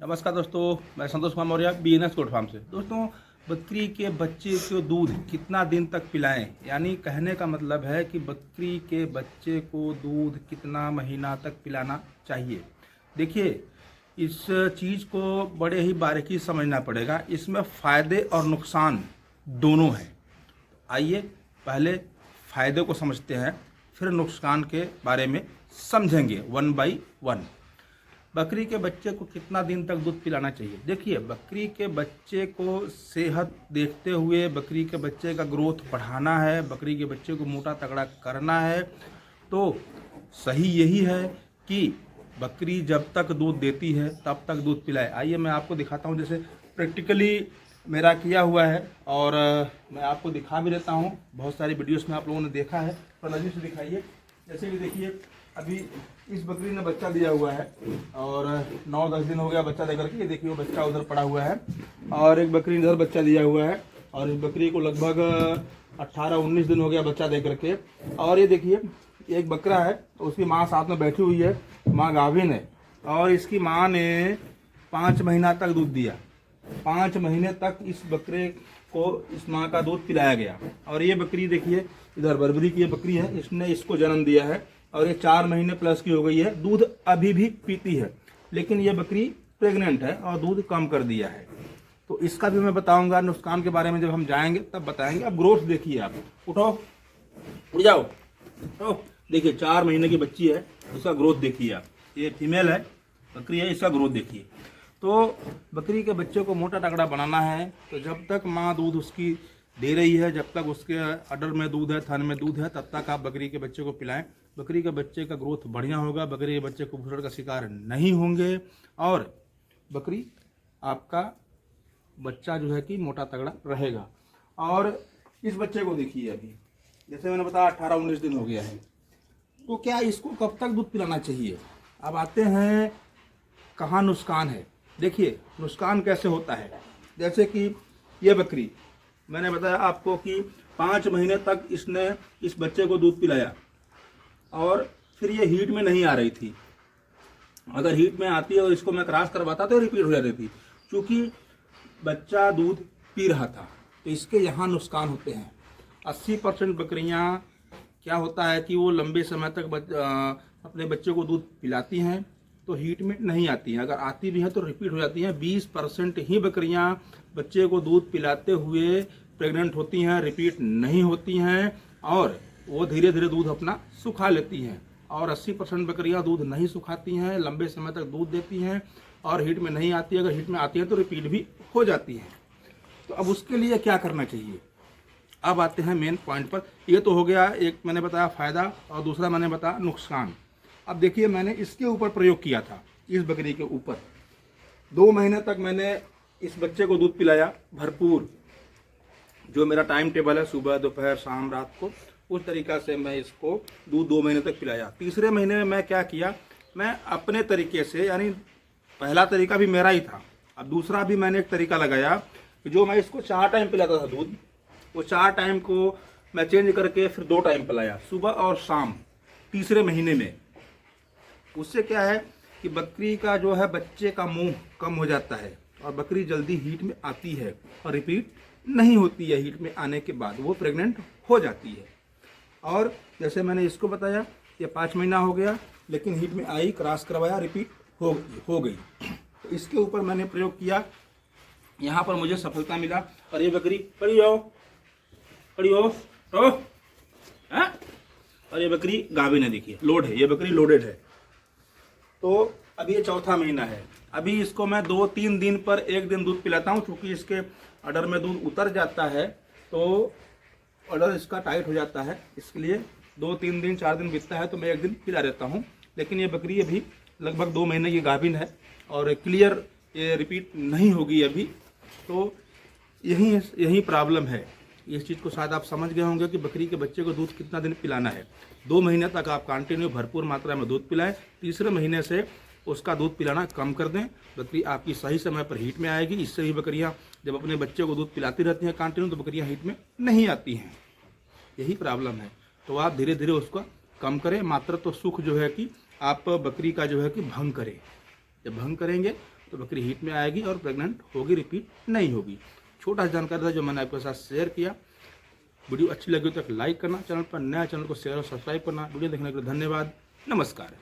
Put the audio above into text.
नमस्कार दोस्तों, मैं Santosh Kumar Maurya BNS goat farm से। दोस्तों, बकरी के बच्चे को दूध कितना दिन तक पिलाएं, यानी कहने का मतलब है कि बकरी के बच्चे को दूध कितना महीना तक पिलाना चाहिए। देखिए, इस चीज़ को बड़े ही बारीकी से समझना पड़ेगा। इसमें फ़ायदे और नुकसान दोनों हैं। आइए पहले फ़ायदे को समझते हैं, फिर नुकसान के बारे में समझेंगे वन बाई वन। बकरी के बच्चे को कितना दिन तक दूध पिलाना चाहिए? देखिए, बकरी के बच्चे को सेहत देखते हुए बकरी के बच्चे का ग्रोथ बढ़ाना है, बकरी के बच्चे को मोटा तगड़ा करना है, तो सही यही है कि बकरी जब तक दूध देती है तब तक दूध पिलाए। आइए मैं आपको दिखाता हूँ, जैसे प्रैक्टिकली मेरा किया हुआ है और मैं आपको दिखा भी देता हूँ। बहुत सारी वीडियोस में आप लोगों ने देखा है, पर नज़र से दिखाइए। जैसे कि देखिए, अभी इस बकरी ने बच्चा दिया हुआ है और 9-10 दिन हो गया बच्चा देकर के। ये देखिए, वो बच्चा उधर पड़ा हुआ है और एक बकरी इधर बच्चा दिया हुआ है और इस बकरी को लगभग 18-19 दिन हो गया बच्चा दे करके। और ये देखिए, एक बकरा है तो उसकी माँ साथ में बैठी हुई है, माँ गाभिन है और इसकी माँ ने 5 महीना तक दूध दिया। 5 महीने तक इस बकरे को इस माँ का दूध पिलाया गया। और ये बकरी देखिए, इधर बर्बरी की ये बकरी है, इसने इसको जन्म दिया है और ये 4 महीने प्लस की हो गई है। दूध अभी भी पीती है, लेकिन ये बकरी प्रेग्नेंट है और दूध कम कर दिया है। तो इसका भी मैं बताऊंगा, नुकसान के बारे में जब हम जाएंगे तब बताएंगे। अब ग्रोथ देखिए, आप उठो, उठ जाओ, उठो। देखिए, 4 महीने की बच्ची है, उसका ग्रोथ देखिए आप। ये फीमेल है, बकरी है, इसका ग्रोथ देखिए। तो बकरी के बच्चे को मोटा तगड़ा बनाना है तो जब तक माँ दूध उसकी दे रही है, जब तक उसके अडर में दूध है, थन में दूध है, तब तक आप बकरी के बच्चे को पिलाएं। बकरी के बच्चे का ग्रोथ बढ़िया होगा, बकरी के बच्चे कुपोषण का शिकार नहीं होंगे और बकरी आपका बच्चा जो है कि मोटा तगड़ा रहेगा। और इस बच्चे को देखिए, अभी जैसे मैंने बताया 18-19 दिन हो गया है, तो क्या इसको कब तक दूध पिलाना चाहिए? अब आते हैं कहाँ नुकसान है। देखिए, नुकसान कैसे होता है। जैसे कि ये बकरी मैंने बताया आपको कि 5 महीने तक इसने इस बच्चे को दूध पिलाया और फिर ये हीट में नहीं आ रही थी। अगर हीट में आती है और इसको मैं क्रॉस करवाता तो रिपीट हो जाती थी, क्योंकि बच्चा दूध पी रहा था। तो इसके यहाँ नुकसान होते हैं। 80% बकरियाँ क्या होता है कि वो लंबे समय तक अपने बच्चे को दूध पिलाती हैं तो हीट में नहीं आती हैं। अगर आती भी हैं तो रिपीट हो जाती हैं। 20% ही बकरियां बच्चे को दूध पिलाते हुए प्रेग्नेंट होती हैं, रिपीट नहीं होती हैं और वो धीरे धीरे दूध अपना सुखा लेती हैं। और 80% बकरियां दूध नहीं सुखाती हैं, लंबे समय तक दूध देती हैं और हीट में नहीं आती है। अगर हीट में आती है तो रिपीट भी हो जाती है। तो अब उसके लिए क्या करना चाहिए? अब आते हैं मेन पॉइंट पर। ये तो हो गया, एक मैंने बताया फ़ायदा और दूसरा मैंने बताया नुकसान। अब देखिए, मैंने इसके ऊपर प्रयोग किया था, इस बकरी के ऊपर। 2 महीने तक मैंने इस बच्चे को दूध पिलाया भरपूर। जो मेरा टाइम टेबल है, सुबह, दोपहर, शाम, रात को, उस तरीक़ा से मैं इसको दूध 2 महीने तक पिलाया। तीसरे महीने में मैं क्या किया, मैं अपने तरीके से, यानी पहला तरीका भी मेरा ही था, अब दूसरा भी मैंने एक तरीका लगाया कि जो मैं इसको 4 टाइम पिलाता था दूध, वो 4 टाइम को मैं चेंज करके फिर 2 टाइम पिलाया, सुबह और शाम, तीसरे महीने में। उससे क्या है कि बकरी का जो है बच्चे का मुंह कम हो जाता है और बकरी जल्दी हीट में आती है और रिपीट नहीं होती है। हीट में आने के बाद वो प्रेग्नेंट हो जाती है। और जैसे मैंने इसको बताया, ये 5 महीना हो गया, लेकिन हीट में आई, क्रॉस करवाया, रिपीट हो गई। तो इसके ऊपर मैंने प्रयोग किया, यहाँ पर मुझे सफलता मिला। और ये बकरी खड़ी हो, खड़ी हो, और ये बकरी गाभिन है, देखिए लोड है, ये बकरी लोडेड है। तो अभी ये 4था महीना है। अभी इसको मैं 2-3 दिन पर 1 दिन दूध पिलाता हूँ, क्योंकि इसके अडर में दूध उतर जाता है तो अडर इसका टाइट हो जाता है। इसके लिए 2-3 दिन, 4 दिन बीतता है तो मैं 1 दिन पिला देता हूँ। लेकिन ये बकरी अभी लगभग 2 महीने की गाभिन है और क्लियर ये रिपीट नहीं होगी अभी। तो यही प्रॉब्लम है। इस चीज़ को शायद आप समझ गए होंगे कि बकरी के बच्चे को दूध कितना दिन पिलाना है। 2 महीने तक आप कंटिन्यू भरपूर मात्रा में दूध पिलाएं। तीसरे महीने से उसका दूध पिलाना कम कर दें। बकरी आपकी सही समय पर हीट में आएगी। इससे ही बकरियां जब अपने बच्चे को दूध पिलाती रहती हैं कंटिन्यू, तो बकरियां हीट में नहीं आती हैं। यही प्रॉब्लम है। तो आप धीरे धीरे उसका कम करें। मात्र तो सुख जो है कि आप बकरी का जो है कि भंग करें। जब भंग करेंगे तो बकरी हीट में आएगी और प्रेग्नेंट होगी, रिपीट नहीं होगी। छोटा सा जानकारी था जो मैंने आपके साथ शेयर किया। वीडियो अच्छी लगी तो लाइक करना, चैनल पर नया चैनल को शेयर और सब्सक्राइब करना। वीडियो देखने के लिए धन्यवाद। नमस्कार।